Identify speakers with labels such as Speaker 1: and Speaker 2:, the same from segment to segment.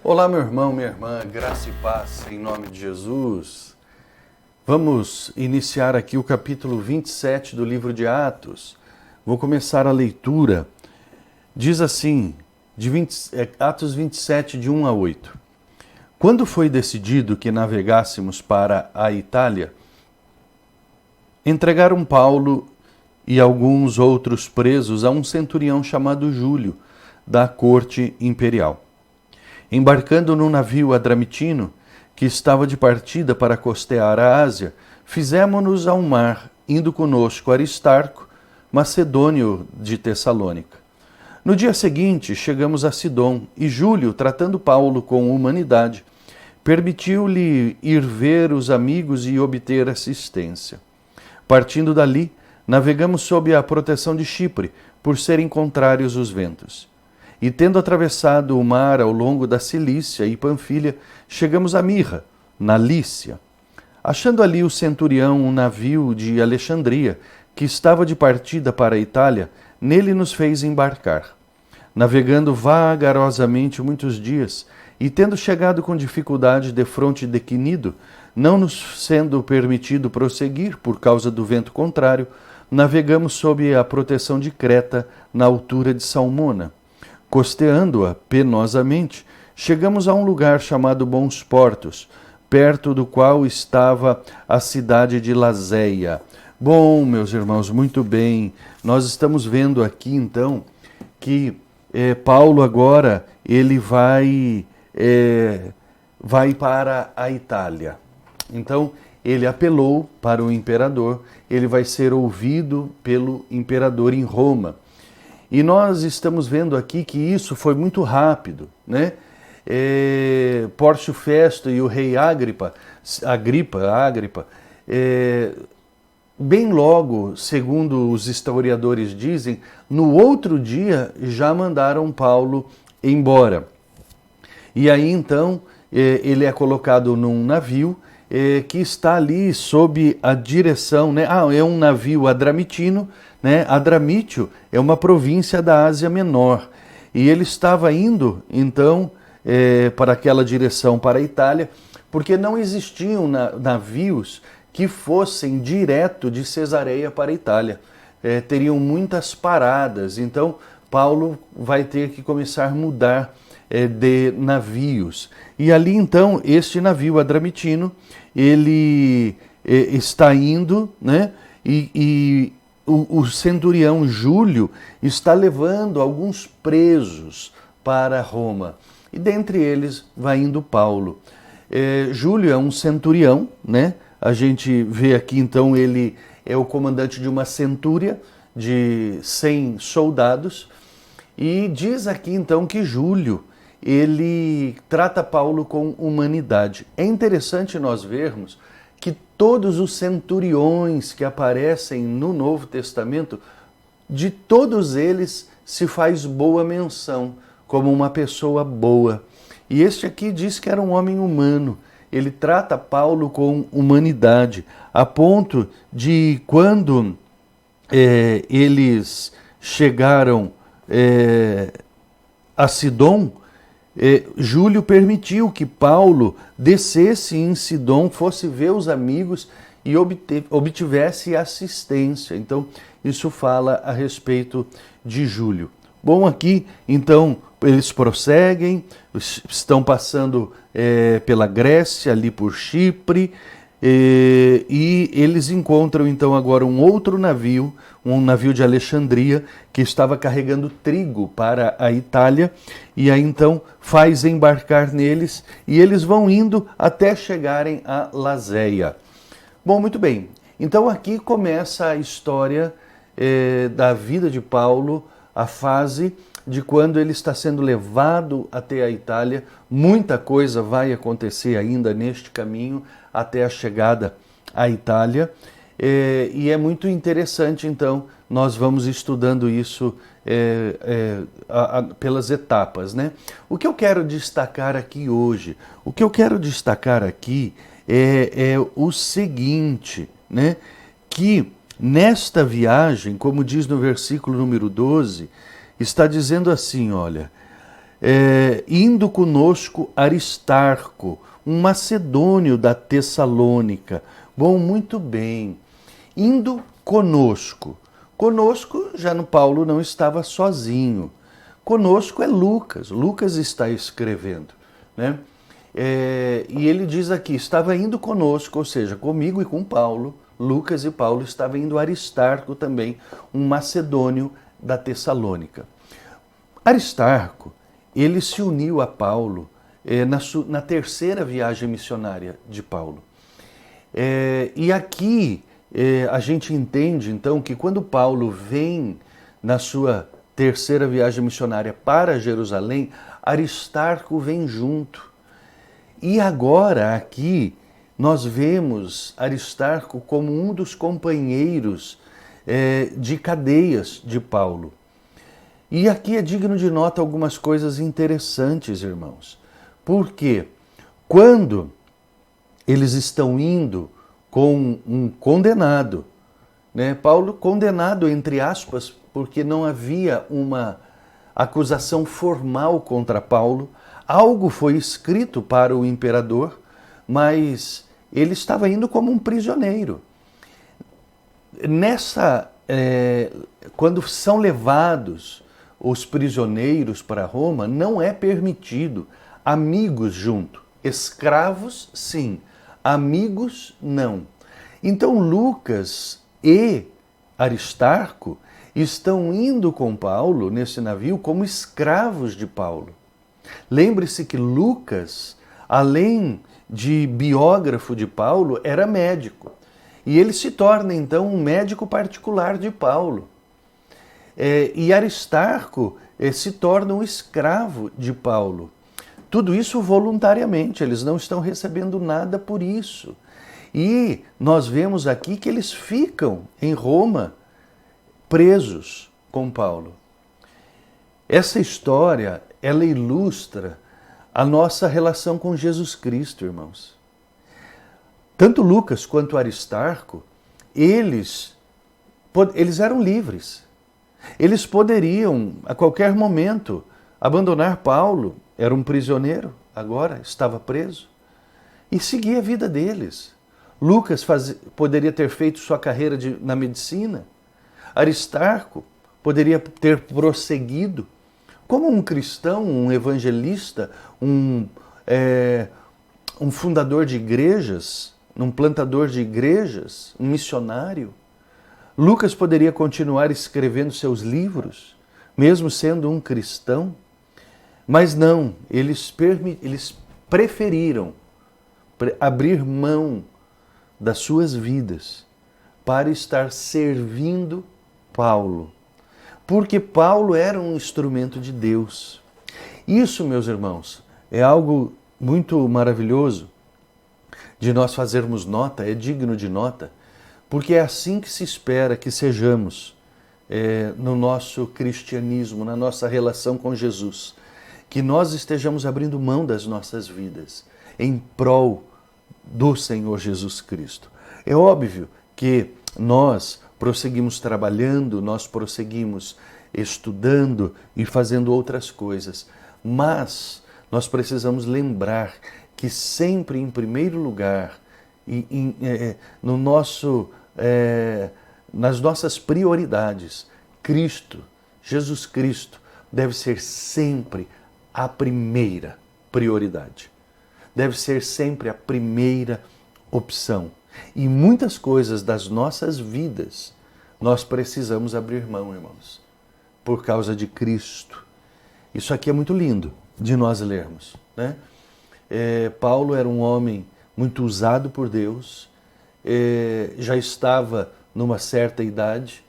Speaker 1: Olá, meu irmão, minha irmã, graça e paz em nome de Jesus. Vamos iniciar aqui o capítulo 27 do livro de Atos. Vou começar a leitura. Diz assim, Atos 27, de 1 a 8. Quando foi decidido que navegássemos para a Itália, entregaram Paulo e alguns outros presos a um centurião chamado Júlio, da corte imperial. Embarcando num navio adramitino, que estava de partida para costear a Ásia, fizemo-nos ao mar, indo conosco Aristarco, macedônio de Tessalônica. No dia seguinte, chegamos a Sidom, e Júlio, tratando Paulo com humanidade, permitiu-lhe ir ver os amigos e obter assistência. Partindo dali, navegamos sob a proteção de Chipre, por serem contrários os ventos. E tendo atravessado o mar ao longo da Cilícia e Panfilha, chegamos a Mirra, na Lícia. Achando ali o centurião um navio de Alexandria, que estava de partida para a Itália, nele nos fez embarcar. Navegando vagarosamente muitos dias, e tendo chegado com dificuldade defronte de Quinido, não nos sendo permitido prosseguir por causa do vento contrário, navegamos sob a proteção de Creta, na altura de Salmona. Costeando-a penosamente, chegamos a um lugar chamado Bons Portos, perto do qual estava a cidade de Lazéia. Bom, meus irmãos, muito bem. Nós estamos vendo aqui, então, que Paulo agora ele vai para a Itália. Então, ele apelou para o imperador, ele vai ser ouvido pelo imperador em Roma. E nós estamos vendo aqui que isso foi muito rápido, né? Pórcio Festo e o rei Agripa, bem logo, segundo os historiadores dizem, no outro dia já mandaram Paulo embora. E aí então ele é colocado num navio que está ali sob a direção, né? É um navio adramitino, né? Adramítio é uma província da Ásia Menor. E ele estava indo, então, para aquela direção para a Itália, porque não existiam navios que fossem direto de Cesareia para a Itália. Teriam muitas paradas, então Paulo vai ter que começar a mudar de navios. E ali, então, este navio adramitino, ele está indo, né? E o centurião Júlio está levando alguns presos para Roma. E dentre eles vai indo Paulo. Júlio é um centurião, né? A gente vê aqui, então, ele é o comandante de uma centúria de 100 soldados. E diz aqui, então, que Júlio ele trata Paulo com humanidade. É interessante nós vermos que todos os centuriões que aparecem no Novo Testamento, de todos eles se faz boa menção, como uma pessoa boa. E este aqui diz que era um homem humano. Ele trata Paulo com humanidade, a ponto de quando eles chegaram a Sidom, Júlio permitiu que Paulo descesse em Sidom, fosse ver os amigos e obtivesse assistência. Então, isso fala a respeito de Júlio. Bom, aqui, então, eles prosseguem, estão passando pela Grécia, ali por Chipre, e eles encontram, então, agora um outro navio, um navio de Alexandria, que estava carregando trigo para a Itália, e aí, então, faz embarcar neles, e eles vão indo até chegarem a Lazéia. Bom, muito bem. Então, aqui começa a história da vida de Paulo, a fase de quando ele está sendo levado até a Itália. Muita coisa vai acontecer ainda neste caminho até a chegada à Itália. E é muito interessante, então, nós vamos estudando isso pelas etapas, né? O que eu quero destacar aqui hoje? O que eu quero destacar aqui é o seguinte, né? Que nesta viagem, como diz no versículo número 12, está dizendo assim, olha, indo conosco Aristarco, um macedônio da Tessalônica. Bom, muito bem. Indo conosco. Conosco, já no Paulo não estava sozinho. Conosco é Lucas. Lucas está escrevendo, né? E ele diz aqui, estava indo conosco, ou seja, comigo e com Paulo, Lucas e Paulo, estava indo Aristarco também, um macedônio da Tessalônica. Aristarco, ele se uniu a Paulo na terceira viagem missionária de Paulo. E aqui a gente entende, então, que quando Paulo vem na sua terceira viagem missionária para Jerusalém, Aristarco vem junto. E agora aqui nós vemos Aristarco como um dos companheiros de cadeias de Paulo. E aqui é digno de nota algumas coisas interessantes, irmãos. Porque quando eles estão indo com um condenado, né? Paulo condenado entre aspas, porque não havia uma acusação formal contra Paulo, algo foi escrito para o imperador, mas ele estava indo como um prisioneiro. Quando são levados os prisioneiros para Roma, não é permitido amigos junto. Escravos, sim. Amigos, não. Então Lucas e Aristarco estão indo com Paulo nesse navio como escravos de Paulo. Lembre-se que Lucas, além de biógrafo de Paulo, era médico. E ele se torna então um médico particular de Paulo. E Aristarco se torna um escravo de Paulo. Tudo isso voluntariamente, eles não estão recebendo nada por isso. E nós vemos aqui que eles ficam em Roma presos com Paulo. Essa história, ela ilustra a nossa relação com Jesus Cristo, irmãos. Tanto Lucas quanto Aristarco, eles eram livres. Eles poderiam, a qualquer momento, abandonar Paulo, era um prisioneiro, agora estava preso, e seguir a vida deles. Lucas poderia ter feito sua carreira na medicina. Aristarco poderia ter prosseguido como um cristão, um evangelista, um fundador de igrejas, um plantador de igrejas, um missionário. Lucas poderia continuar escrevendo seus livros, mesmo sendo um cristão, mas não, eles preferiram abrir mão das suas vidas para estar servindo Paulo, porque Paulo era um instrumento de Deus. Isso, meus irmãos, é algo muito maravilhoso de nós fazermos nota, é digno de nota, porque é assim que se espera que sejamos no nosso cristianismo, na nossa relação com Jesus, que nós estejamos abrindo mão das nossas vidas em prol do Senhor Jesus Cristo. É óbvio que nós prosseguimos trabalhando, nós prosseguimos estudando e fazendo outras coisas, mas nós precisamos lembrar que sempre em primeiro lugar, nas nossas prioridades, Cristo, Jesus Cristo, deve ser sempre a primeira prioridade. Deve ser sempre a primeira opção. E muitas coisas das nossas vidas nós precisamos abrir mão, irmãos, por causa de Cristo. Isso aqui é muito lindo de nós lermos, né? Paulo era um homem muito usado por Deus, já estava numa certa idade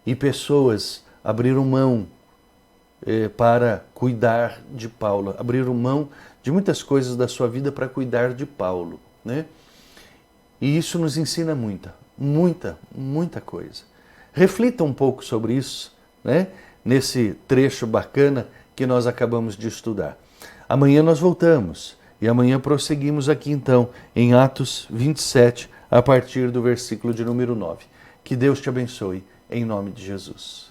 Speaker 1: e pessoas abriram mão para cuidar de Paulo, abriram mão de muitas coisas da sua vida para cuidar de Paulo, né? E isso nos ensina muita coisa. Reflita um pouco sobre isso, né? Nesse trecho bacana que nós acabamos de estudar. Amanhã nós voltamos e amanhã prosseguimos aqui então em Atos 27, a partir do versículo de número 9. Que Deus te abençoe, em nome de Jesus.